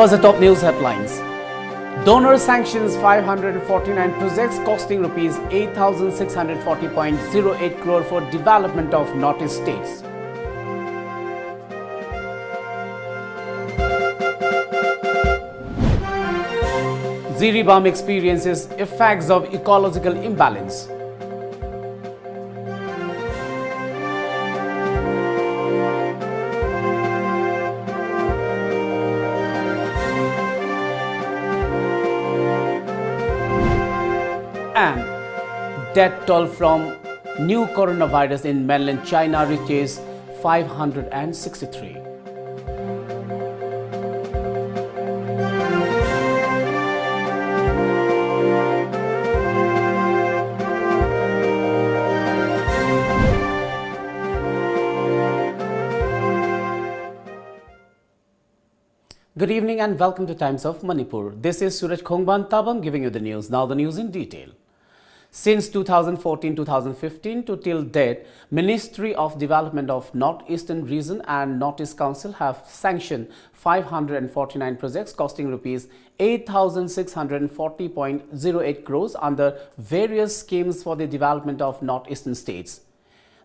First, the top news headlines. Donor sanctions 549 projects costing rupees 8,640.08 crore for development of Northeast states. Jiribam experiences effects of ecological imbalance. And death toll from new coronavirus in mainland China reaches 563. Good evening and welcome to Times of Manipur. This is Suraj giving you the news. Now the news in detail. Since 2014-2015 to till date, Ministry of Development of Northeastern Region and Northeast Council have sanctioned 549 projects costing rupees 8,640.08 crores under various schemes for the development of Northeastern states.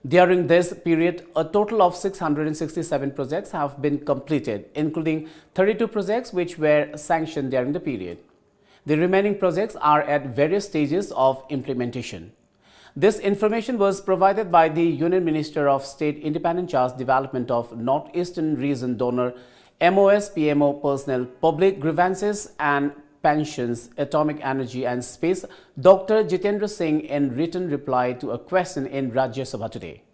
During this period, a total of 667 projects have been completed, including 32 projects which were sanctioned during the period. The remaining projects are at various stages of implementation. This information was provided by the Union Minister of State Independent Charge Development of Northeastern Region Donor MOS-PMO Personnel, Public Grievances and Pensions, Atomic Energy and Space, Dr. Jitendra Singh in written reply to a question in Rajya Sabha today.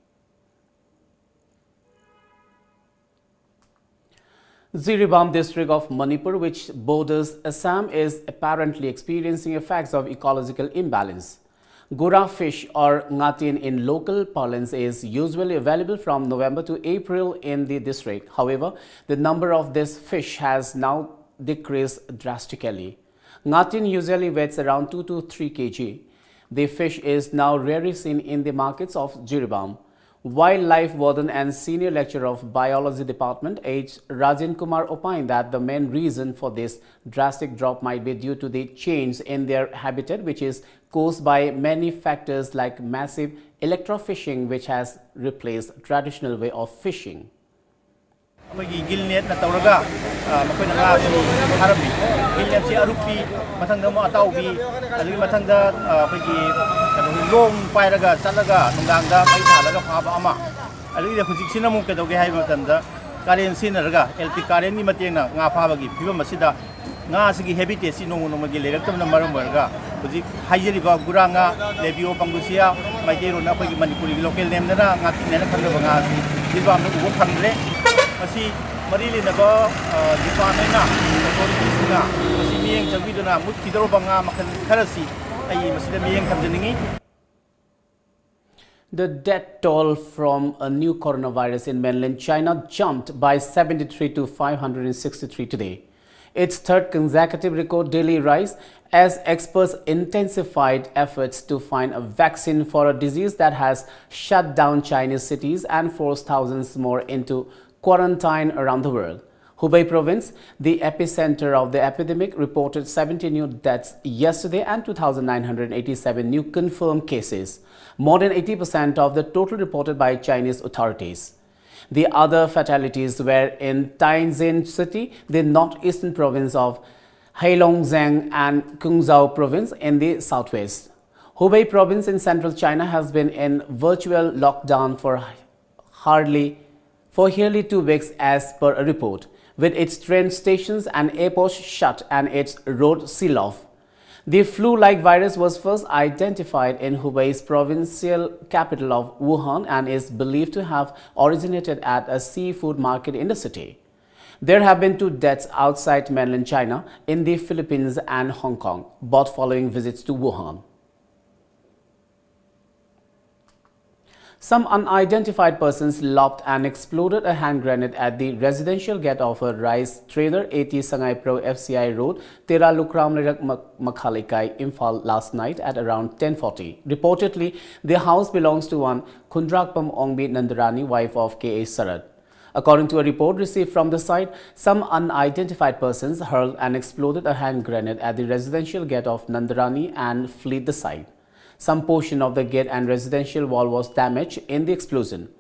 Jiribam district of Manipur, which borders Assam, is apparently experiencing effects of ecological imbalance. Gura fish or ngatin in local parlance is usually available from November to April in the district. However, the number of this fish has now decreased drastically. Ngatin usually weighs around 2 to 3 kg. The fish is now rarely seen in the markets of Jiribam. Wildlife Warden and Senior Lecturer of Biology Department H. Rajan Kumar opined that the main reason for this drastic drop might be due to the change in their habitat, which is caused by many factors like massive electrofishing, which has replaced traditional way of fishing. Gilnet na tauraga, makoy na nga si harabi. Gilnet si arupi, matanda mo ataubi, alagi matanda long pairaga, salaga, nungangda, may talaga pangaba ama. Alagi na kung sina mo kadawgi hay matanda, karen sinaraga, LP karen ni matiyan na nga pabagi, piba masida, nga sige habitat sinong magilerak tam na maramwarga. Kuji hayjeriba gura nga lebio panggusia, may tero na pagi Manipuri local name na nga tinena kanga nga si diba mo ubo pangre. Masih marili na ba department na authorities na masih miyeng jagwido na mut kidaro ba nga makarasi ay masih miyeng kamjaningi. The death toll from a new coronavirus in mainland China jumped by 73 to 563 today. Its third consecutive record daily rise as experts intensified efforts to find a vaccine for a disease that has shut down Chinese cities and forced thousands more into quarantine around the world. Hubei province, the epicenter of the epidemic, reported 70 new deaths yesterday and 2,987 new confirmed cases, more than 80% of the total reported by Chinese authorities. The other fatalities were in Tianjin City, the northeastern province of Heilongjiang, and Quzhou province in the southwest. Hubei province in central China has been in virtual lockdown for nearly 2 weeks as per a report, with its train stations and airports shut and its road sealed off. The flu-like virus was first identified in Hubei's provincial capital of Wuhan and is believed to have originated at a seafood market in the city. There have been 2 deaths outside mainland China, in the Philippines and Hong Kong, both following visits to Wuhan. Some unidentified persons lobbed and exploded a hand grenade at the residential gate of a rice trader 80 Sangai Pro FCI Road, Tera Lukram Lirak Makhalikai, Imphal last night at around 10:40. Reportedly, the house belongs to one Khundrakpam Ongbi Nandarani, wife of K.A. Sarad. According to a report received from the site, some unidentified persons hurled and exploded a hand grenade at the residential gate of Nandarani and fled the site. Some portion of the gate and residential wall was damaged in the explosion.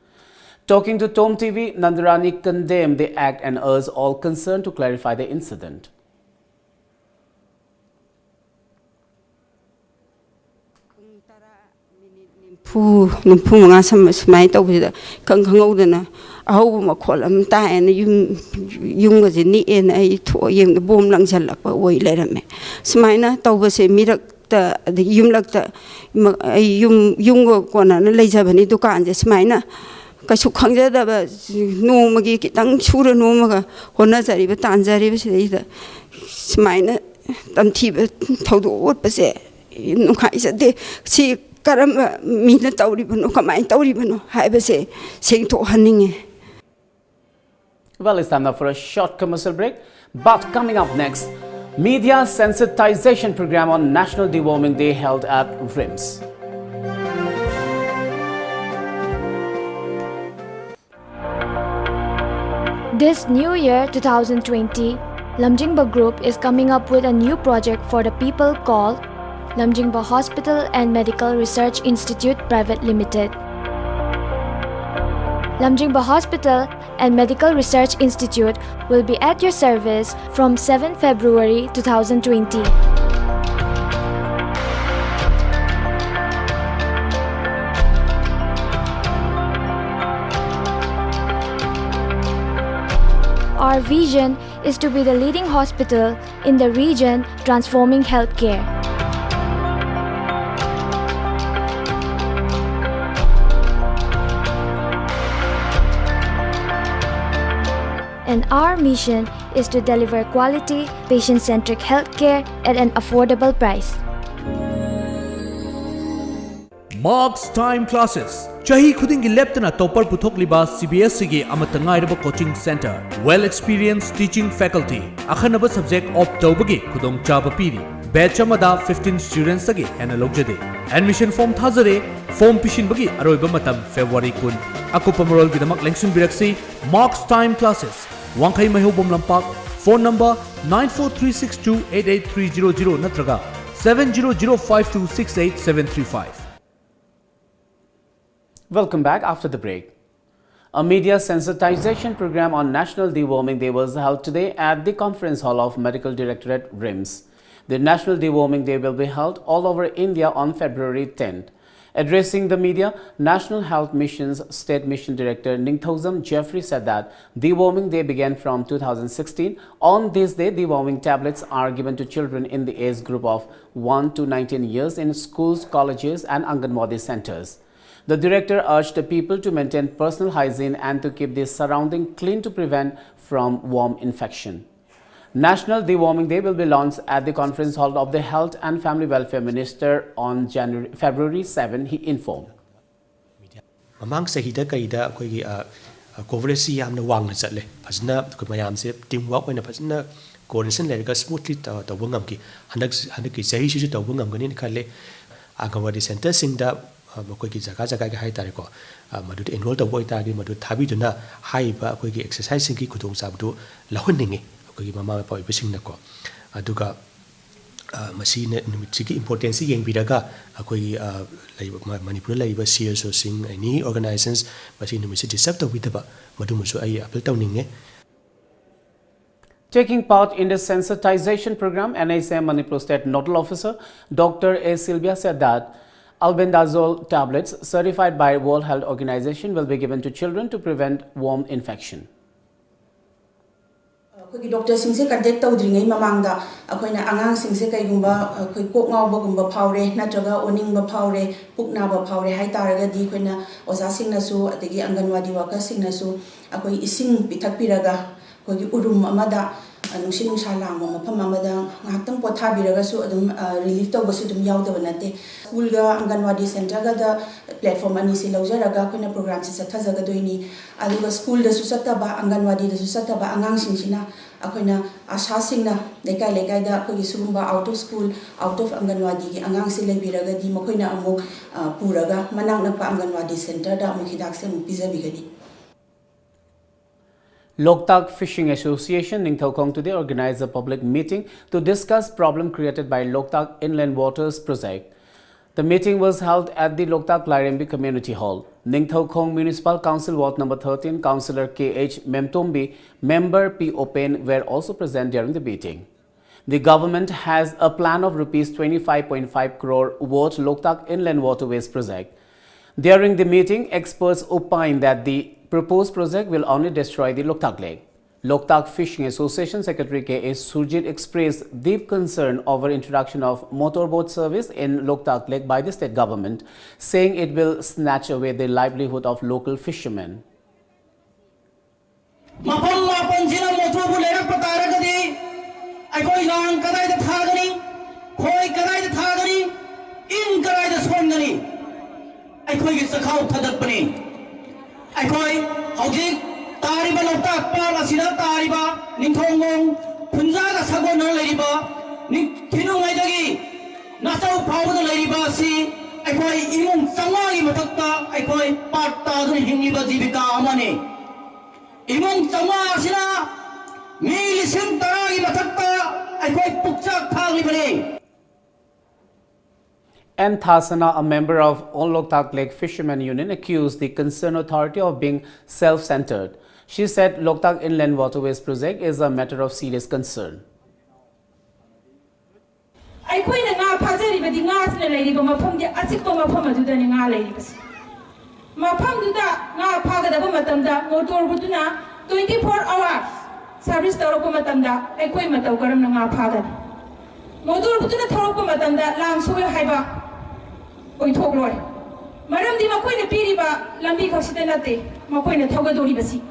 Talking to TOMTV, Nandarani condemned the act and urged all concerned to clarify the incident. ahau kolam ta and yung was in a to ying the boom lang jalak way let me. Smina tobase mirak the yum like the yung kona laser bani dukan just smina. Kasukanga no magi kitang chura no maga honazari but tanzari was either smina tamti todo what was it? No, I said, see, Karam Mina Tauribano, Kamai Tauribano, I say, saying to Hunning. Well, it's time now for a short commercial break. But coming up next, media sensitization program on National Deworming Day held at RIMS. This new year, 2020, Lamjingba Group is coming up with a new project for the people called Lamjingba Hospital and Medical Research Institute Private Limited. Lamjingba Hospital and Medical Research Institute will be at your service from 7 February 2020. Our vision is to be the leading hospital in the region transforming healthcare. And our mission is to deliver quality, patient-centric healthcare at an affordable price. Marks Time Classes. Chahi khudingi leptana topper puthokliba CBSE gi amatangairaba coaching center. Well-experienced teaching faculty. Akhanaba subject opt tawbagi khudong chaba piri. Batch amada 15 students agi hena logjade. Admission form thazare. Form pishin bagi aroiba matam February 10. Akupa marol gidamak lengsun biraksi Marks Time Classes. Wangkai Mahubum Lampak. Phone number 943628830 natraga 7005268735. Welcome back after the break. A media sensitization program on National Deworming Day was held today at the Conference Hall of Medical Directorate RIMS. The National Deworming Day will be held all over India on February 10th. Addressing the media, National Health Mission's State Mission Director Ningthozam Jeffrey said that deworming day began from 2016. On this day, deworming tablets are given to children in the age group of 1 to 19 years in schools, colleges and Anganwadi centers. The director urged the people to maintain personal hygiene and to keep their surrounding clean to prevent from worm infection. National Deworming Day will be launched at the Conference Hall of the Health and Family Welfare Minister on February 7, he informed. Among Sahida Kaida, coverage yam the wang satle, Pasna, Kumayamse, teamwork when a Pasna, coordination like smoothly to Wungamki, Hanaki Sahishi to Wungamganin Kale, Agawadi Center sing that Mokoki Zakaza Haitariko, Madu enrolled the boy target, Madu Tabituna, Haiba, Kogi exercising Kikutung Sabdu, Lahuningi. Mama Poi Pishinako. Aduga machine Numitsiki importance yang Bidaga, Akoi Manipuri labor series or sing any organizations, machine Numisiti Septa Witaba, Madumusu Appletowning. Taking part in the sensitization program, NSM Manipur State Nodal Officer Dr. A. Sylvia said that albendazole tablets certified by World Health Organization will be given to children to prevent worm infection. Doctor Singse contact Todring Mamanga, Aquina Angang Singse Kayumba, Koknaba Powre, Natraga, Oningba Powre, Puknaba Powre, Haitaraga, Diquina, Osasinasu, the Anganwadi Waka Signasu, Aqui Ising Pitapiraga, Kogi Urum Amada, and Nusin Salam, Pamamada, Hatam Potabiraga, so relief of Basudum Yaudavanate, Ulga, Anganwadi Centraga, the platform Anisi Lozaraga, Kuna programs is a Tazagadoini, Aluga School the Susataba, Anganwadi the Susataba, Angang Sinchina, Aquina, Ashasina, Lekai Legaida, Kogisumba, out of school, out of Anganwadi, Angang Silabiraga, Di Mokoina Amok, Puraga, Mananga Anganwadi Center, Damukidax and Pizza Bigadi. Loktak Fishing Association Ningthaukhong today organized a public meeting to discuss problem created by Loktak Inland Waters project. The meeting was held at the Loktak Lairembi Community Hall. Ningthaukhong Municipal Council Ward number 13, Councillor K.H. Memtombi, Member P. Open were also present during the meeting. The government has a plan of Rs 25.5 crore worth Loktak Inland Waterways project. During the meeting, experts opined that the proposed project will only destroy the Loktak Lake. Loktak Fishing Association Secretary K.A. Suraj expressed deep concern over introduction of motorboat service in Loktak Lake by the state government, saying it will snatch away the livelihood of local fishermen. Tariba Loktak Par Asina Tariba, Ningthongong, Punjaga Sagon Ladiba, Tinumagagi, Nasau Power Ladiba, see, I call Imum Samai Matata, I call Parta Hingiba Zibika Amani. Imum Sama Asina, Mili Simtari Matata, I call Puksa Kalibane. N. Thasana, a member of All Loktak Lake Fishermen Union, accused the concerned authority of being self-centered. She said Loktak Inland Waterways project is a matter of serious concern. I quite a now passing with the last lady, but my pump the Asikoma Pama to the Ninga ladies. My pump to that now part of the Pomatanda, motor Butuna, 24 hours. Service to Pomatanda, equipment of Garamanga Pagan. Motor Butuna Toropomatanda, Lamsu Haiba. We talk Roy. Madame di Maquina Piriba, Lambi Cositanate, Maquina Togadori Basi.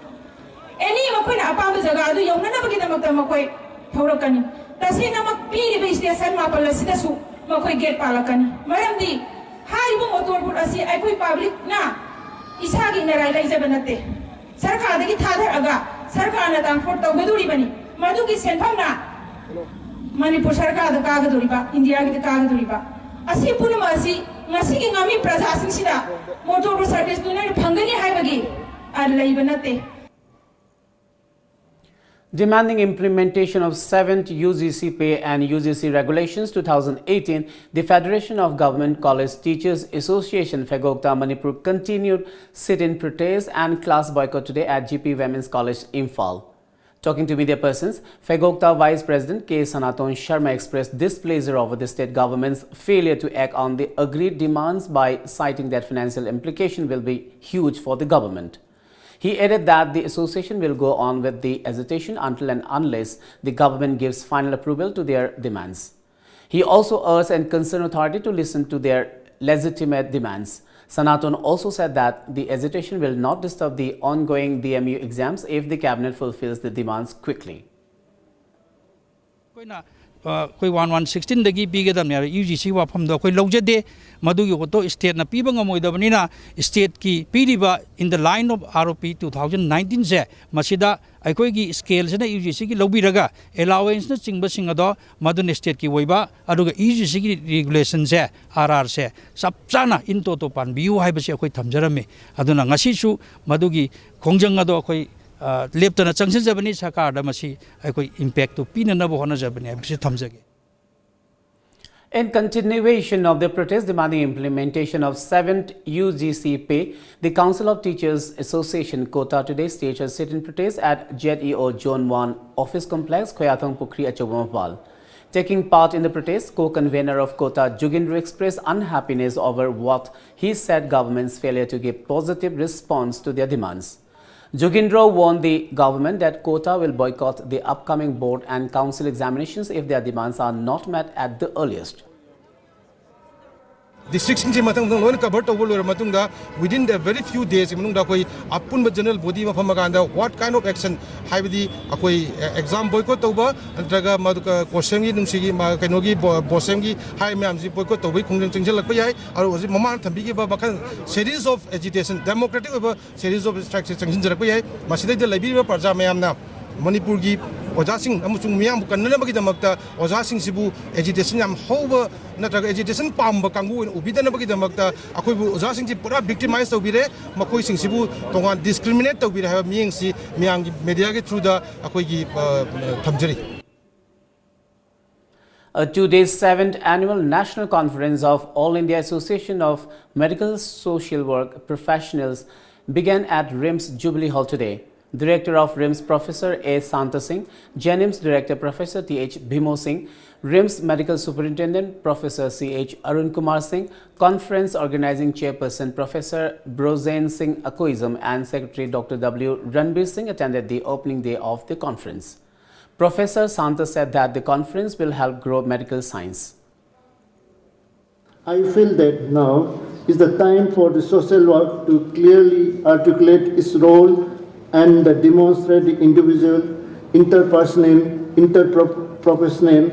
Any Maquina Apazaga, you never get them at the Maquay, Torokani. Does he not be based there, San Mapalasidasu, Maquay get Palakani? Madame di, Haibu Motor Putasi, I quit public na. Isagi Nara Elizabeth. Sarka the guitar aga, Sarka Nathan for Togaduribani, Maduki Sentana. Manipur Sarka the Kagaduriba, India the Kagaduriba. Asi Punamasi. Nasi ngami prasasing sida motor service dunay phangani haibagi alaibanate. Demanding implementation of 7th UGC pay and UGC regulations 2018, the Federation of Government College Teachers Association FEGOCTA Manipur continued sit-in protest and class boycott today at GP Women's College Imphal. Talking to media persons, FEGOCTA Vice President K. Sanaton Sharma expressed displeasure over the state government's failure to act on the agreed demands by citing that financial implication will be huge for the government. He added that the association will go on with the hesitation until and unless the government gives final approval to their demands. He also urged and concerned authority to listen to their legitimate demands. Sanaton also said that the hesitation will not disturb the ongoing DMU exams if the cabinet fulfills the demands quickly. 1116 dagi pigadam ya UGC wafam do koi lojade madu yo to state na piba ngamoi dabanina state ki piriba in the line of ROP 2019 se masida aikoi gi scale se na UGC ki lobiraga allowance na chingba singado madu state ki woiba aduga UGC ki regulation se RR se sapchana into to pan biu haibase akoi thamjarame aduna ngasi su madu gi khongjang ado akoi leptana changsin jabani sakar da masi akoi impact to pinana bo hona jabani bisi thamjage. In continuation of the protest demanding implementation of 7th UGC pay, the Council of Teachers Association Kota today staged a sit-in protest at ZEO Zone 1 Office Complex, Khoyathong Pukri, Achobamapal. Taking part in the protest, co-convener of Kota, Jugindro, expressed unhappiness over what he said government's failure to give positive response to their demands. Jugindro warned the government that Kota will boycott the upcoming board and council examinations if their demands are not met at the earliest. District in Matang covered over Matunga within the very few days, Munga Apun general body of Hamaganda, what kind of action have the exam boycott over and Draga Maduka Kosemgi, Numsigi, Makanogi, Bosemgi, High Mamsi boycott over Kunjalapai, or was it Mama Tambiki Babakan series of agitation, democratic series of instructions, Masida, the Liberia Parjamayamna, Manipuri. ꯑꯣꯖꯥꯁꯤꯡ ꯑꯃꯁꯨꯡ ꯃꯤꯌꯥꯝꯕꯨ ꯀꯟꯅꯅꯕꯒꯤꯗꯃꯛꯇ ꯑꯣꯖꯥꯁꯤꯡꯁꯤꯕꯨ ꯑꯦꯖꯤꯇꯦꯁꯟ ꯌꯥꯝ ꯍꯧꯕ ꯅꯠꯇ꯭ꯔꯒ ꯑꯦꯖꯤꯇꯦꯁꯟ ꯄꯥꯝꯕ ꯀꯥꯡꯕꯨ ꯑꯣꯏꯅ ꯎꯕꯤꯗꯅꯕꯒꯤꯗꯃꯛꯇ ꯑꯩꯈꯣꯏꯕꯨ ꯑꯣꯖꯥꯁꯤꯡꯁꯤ ꯄꯨꯔꯥ ꯚꯤꯛꯇꯤꯃꯥꯏꯖ ꯇꯧꯕꯤꯔꯦ ꯃꯈꯣꯏꯁꯤꯡꯁꯤꯕꯨ ꯇꯣꯉꯥꯟ ꯗꯤꯁꯀ꯭ꯔꯤꯃꯤꯅꯦꯠ ꯇꯧꯕꯤꯔꯦ ꯍꯥꯏꯕ ꯃꯤꯠꯌꯦꯡꯁꯤ ꯃꯤꯌꯥꯝꯒꯤ ꯃꯦꯗꯤꯌꯥꯒꯤ ꯊ꯭ꯔꯨꯗ ꯑꯩꯈꯣꯏꯒꯤ ꯊꯝꯖꯔꯤ A 2-day 7th annual national conference of All India Association of Medical Social Work Professionals began at RIMS Jubilee Hall today. Director of RIMS Professor A. Santa Singh, JNIMS Director Professor T.H. Bhimo Singh, RIMS Medical Superintendent Professor C.H. Arun Kumar Singh, Conference Organizing Chairperson Professor Brozain Singh Akoizam and Secretary Dr. W. Ranbir Singh attended the opening day of the conference. Professor Santa said that the conference will help grow medical science. I feel that now is the time for the social work to clearly articulate its role and demonstrate the individual, interpersonal, interprofessional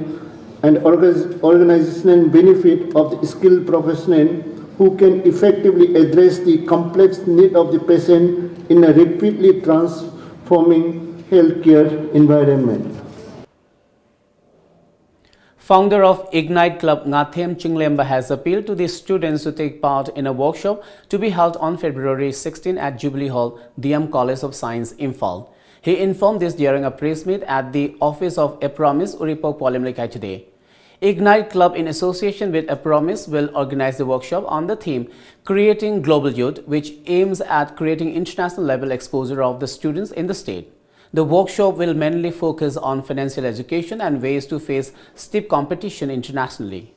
and organizational benefit of the skilled professional who can effectively address the complex need of the patient in a rapidly transforming healthcare environment. Founder of Ignite Club Ngathem Chinglemba has appealed to the students to take part in a workshop to be held on February 16 at Jubilee Hall, DM College of Science, Imphal. He informed this during a press meet at the office of Apromis, Uripok, Polimlikai today. Ignite Club, in association with Apromis, will organize the workshop on the theme Creating Global Youth, which aims at creating international level exposure of the students in the state. The workshop will mainly focus on financial education and ways to face steep competition internationally.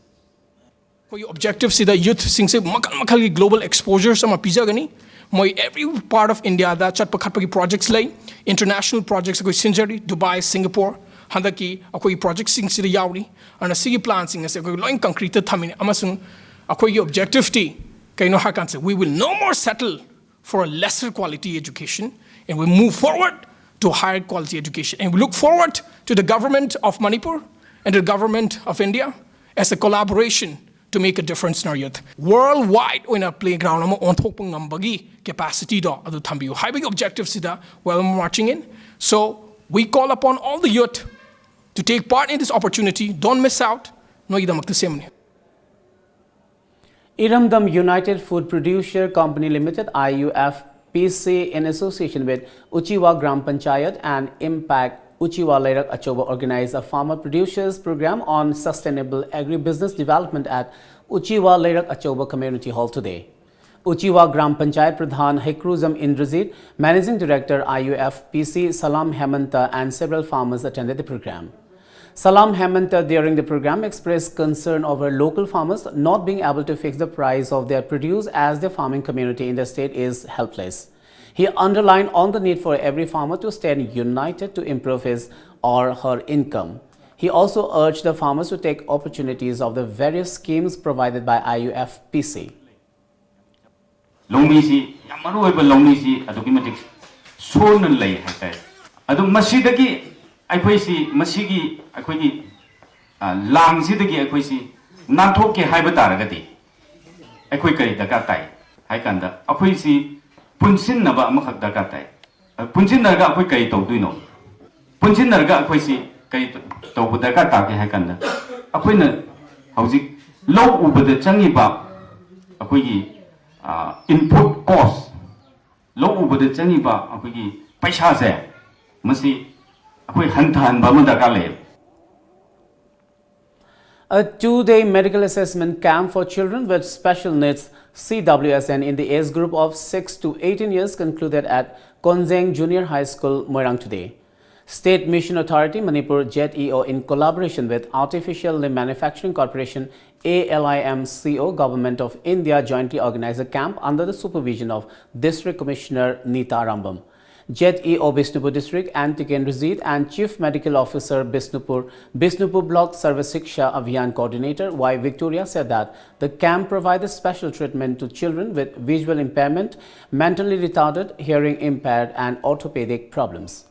For objective see the youth singse makal global exposure sama pizagani moi every part of India da chatpa khatpa projects lai international projects ko Sinjari Dubai Singapore handaki akoi project sing si yauri ana sigi plan sing ase ko loin concrete thamini amasung akoi objective ti kaino hakan se we will no more settle for a lesser quality education and we move forward to higher quality education. And we look forward to the government of Manipur and the government of India as a collaboration to make a difference in our youth. Worldwide, in a playground, on topung ngambagi capacity do adu thambiu. High big objectives sida while marching in. So we call upon all the youth to take part in this opportunity. Don't miss out. No idamak the same. Iramdam United Food Producer Company Limited (IUFPC) in association with Uchiwa Gram Panchayat and Impact Uchiwa Lairak Achoba organized a farmer producers program on sustainable agribusiness development at Uchiwa Lairak Achoba Community Hall today. Uchiwa Gram Panchayat Pradhan Hekruzam Indrajit, Managing Director IUFPC Salam Hemanta and several farmers attended the program. Salam Hemanta during the program expressed concern over local farmers not being able to fix the price of their produce as the farming community in the state is helpless. He underlined on the need for every farmer to stand united to improve his or her income. He also urged the farmers to take opportunities of the various schemes provided by IUFPC. Longmisi, yamaru eba longmisi adukimatik sonan lay hatai. Adu masidagi aikoisi masigi aikoigi langsidagi aikoisi nantoke haibataragati. Aikoi kari dakatai. Haikanda akoisi punsin naba amakak dakatai. Punsin narga akoi kari tauduino. Punsin narga akoisi kari taubu dakatake haikanda. Akoina haujik low ubada changiba akoigi input cost low ubada changiba akoigi paisa se masi akoi hantan ba madakale. A 2-day medical assessment camp for children with special needs (CWSN) in the age group of 6 to 18 years concluded at Konzeng Junior High School, Moirang today. State Mission Authority Manipur JETEO in collaboration with Artificial Limb Manufacturing Corporation ALIMCO Government of India jointly organized a camp under the supervision of District Commissioner Nita Rambam. JETEO Bishnupur District Anti-Kendrazit and Chief Medical Officer Bishnupur Block Service Shiksha Abhiyan Coordinator Y. Victoria said that the camp provided special treatment to children with visual impairment, mentally retarded, hearing impaired and orthopedic problems.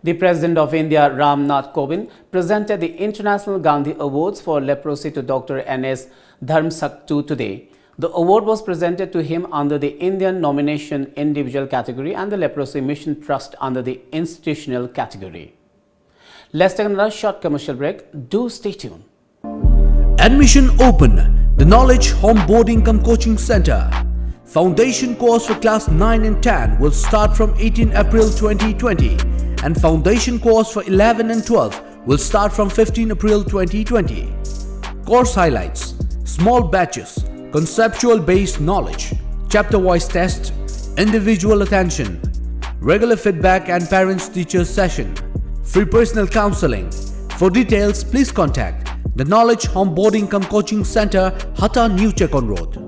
The President of India, Ram Nath Kovind, presented the International Gandhi Awards for Leprosy to Dr. N.S. Dharmsaktu today. The award was presented to him under the Indian Nomination Individual category and the Leprosy Mission Trust under the Institutional category. Let's take another short commercial break. Do stay tuned. Admission open. The Knowledge Home Boarding Cum Coaching Center. Foundation course for class 9 and 10 will start from 18 April 2020 and foundation course for 11 and 12 will start from 15 April 2020. Course highlights: small batches, conceptual based knowledge, chapter wise test, individual attention, regular feedback and parents teachers session, free personal counseling. For details, please contact the Knowledge Home Boarding Cum Coaching Center, Hata New Chekon Road.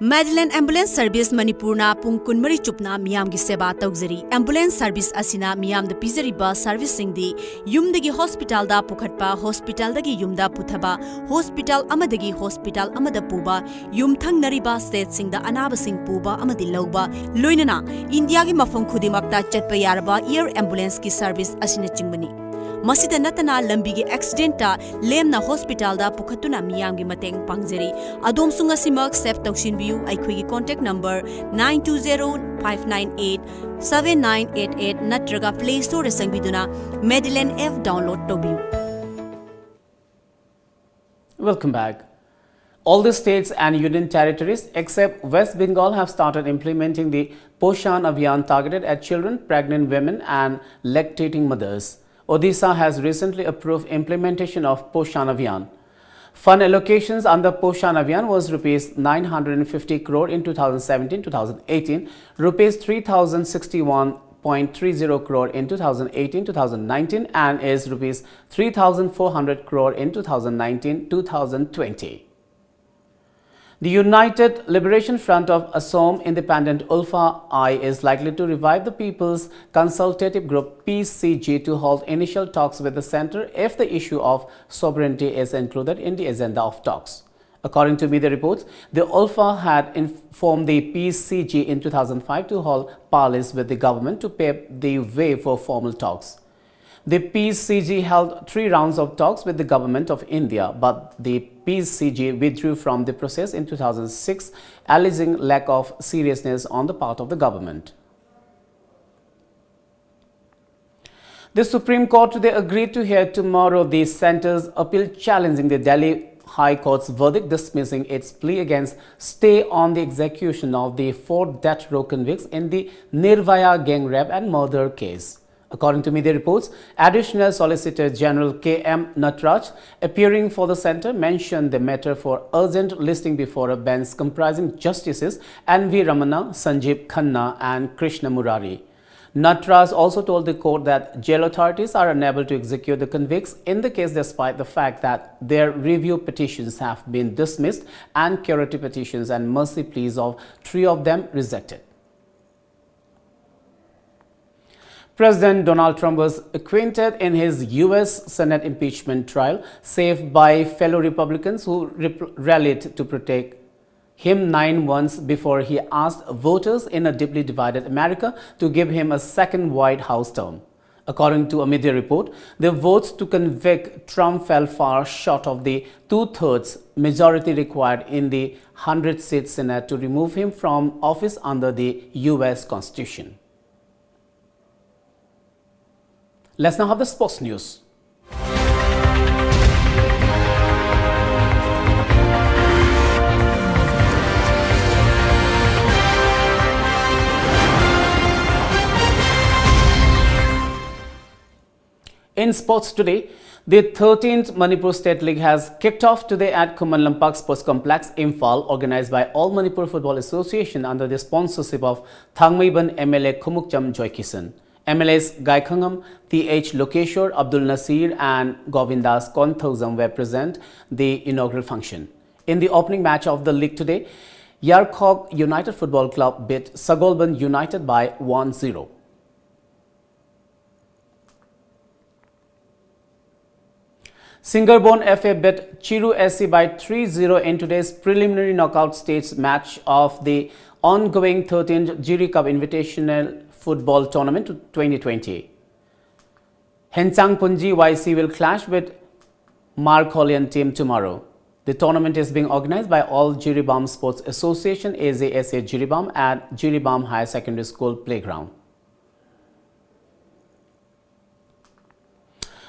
Madeline Ambulance Service Manipurna pung kunmari chupna miyam gi seba taugzari. Ambulance service asina miyam da pizariba service singdi yumdagi hospital da pukhatpa, hospital dagi yumda puthaba, hospital amadagi hospital amada puba, yum thang nariba state singda anaba sing puba amadi lauba, loinana India gi mafam khudimakta chatpa yaraba air ambulance ki service asina chingbani. Masida natana lambi gi accident ta lemna hospital da pukhatuna miyam gi mateng pangjari. Adom sunga simak sep taushin biu aikhoi gi contact number 9205987988 natraga Play Store sangbiduna Madeline F download tobiu. Welcome back. All the states and union territories except West Bengal have started implementing the Poshan Abhiyan targeted at children, pregnant women and lactating mothers. Odisha has recently approved implementation of Poshan Abhiyan. Fund allocations under Poshan Abhiyan was Rs 950 crore in 2017-2018, Rs 3,061.30 crore in 2018-2019 and is Rs 3,400 crore in 2019-2020. The United Liberation Front of Assam Independent Ulfa I is likely to revive the People's Consultative Group PCG to hold initial talks with the centre if the issue of sovereignty is included in the agenda of talks. According to media reports, the Ulfa had informed the PCG in 2005 to hold parleys with the government to pave the way for formal talks. The PCG held 3 rounds of talks with the government of India, but the PCG withdrew from the process in 2006, alleging lack of seriousness on the part of the government. The Supreme Court today agreed to hear tomorrow the centre's appeal challenging the Delhi High Court's verdict dismissing its plea against stay on the execution of the 4 death row convicts in the Nirvaya gang rape and murder case. According to media reports, Additional Solicitor General K.M. Natraj, appearing for the centre, mentioned the matter for urgent listing before a bench comprising Justices N.V. Ramana, Sanjeev Khanna and Krishna Murari. Natraj also told the court that jail authorities are unable to execute the convicts in the case despite the fact that their review petitions have been dismissed and curative petitions and mercy pleas of 3 of them rejected. President Donald Trump was acquitted in his U.S. Senate impeachment trial, saved by fellow Republicans who rallied to protect him 9 months before he asked voters in a deeply divided America to give him a second White House term. According to a media report, the votes to convict Trump fell far short of the 2/3 majority required in the 100-seat Senate to remove him from office under the U.S. Constitution. Let's now have the sports news. In sports today, the 13th Manipur State League has kicked off today at Khuman Lampak Sports Complex, Imphal, organized by All Manipur Football Association under the sponsorship of Thangmeiban MLA Khumukcham Joykisan. MLAs Gaikhangam, T.H. Lokeshwar, Abdul Nasir and Govindas Konthausam were present the inaugural function. In the opening match of the league today, Yarkhog United Football Club beat Sagolban United by 1-0. Singerbon FA beat Chiru SC by 3-0 in today's preliminary knockout stage match of the ongoing 13th Jiri Cup Invitational Football Tournament 2020. Hensang Punji YC will clash with Markholian team tomorrow. The The tournament is being organized by All Jiribam Sports Association AZSA Jiribam at Jiribam Higher Secondary School Playground.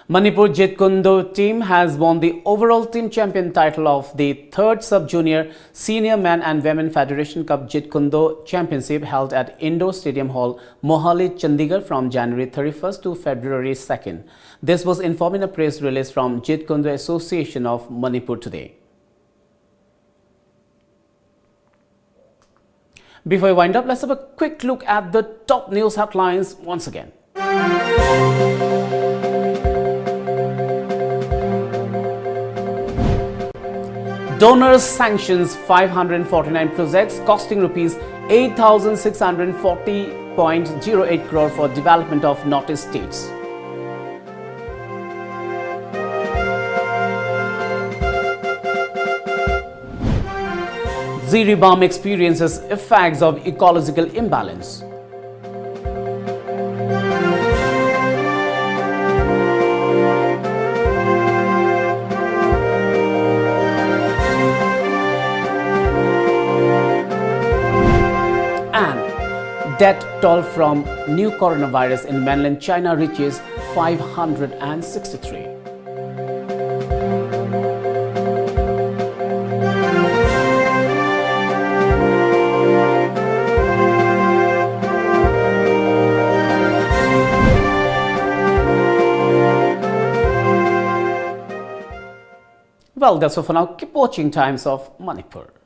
Manipur Jeet Kune Do team has won the overall team champion title of the 3rd Sub-Junior Senior Men and Women Federation Cup Jeet Kune Do Championship held at Indoor Stadium Hall, Mohali, Chandigarh from January 31st to February 2nd. This was informed in a press release from Jeet Kune Do Association of Manipur today. Before we wind up, let's have a quick look at the top news headlines once again. Donors sanctions 549 projects costing rupees 8,640.08 crore for development of Northeast states. Jiribam experiences effects of ecological imbalance. Death toll from new coronavirus in mainland China reaches 563. Well, that's all for now. Keep watching Times of Manipur.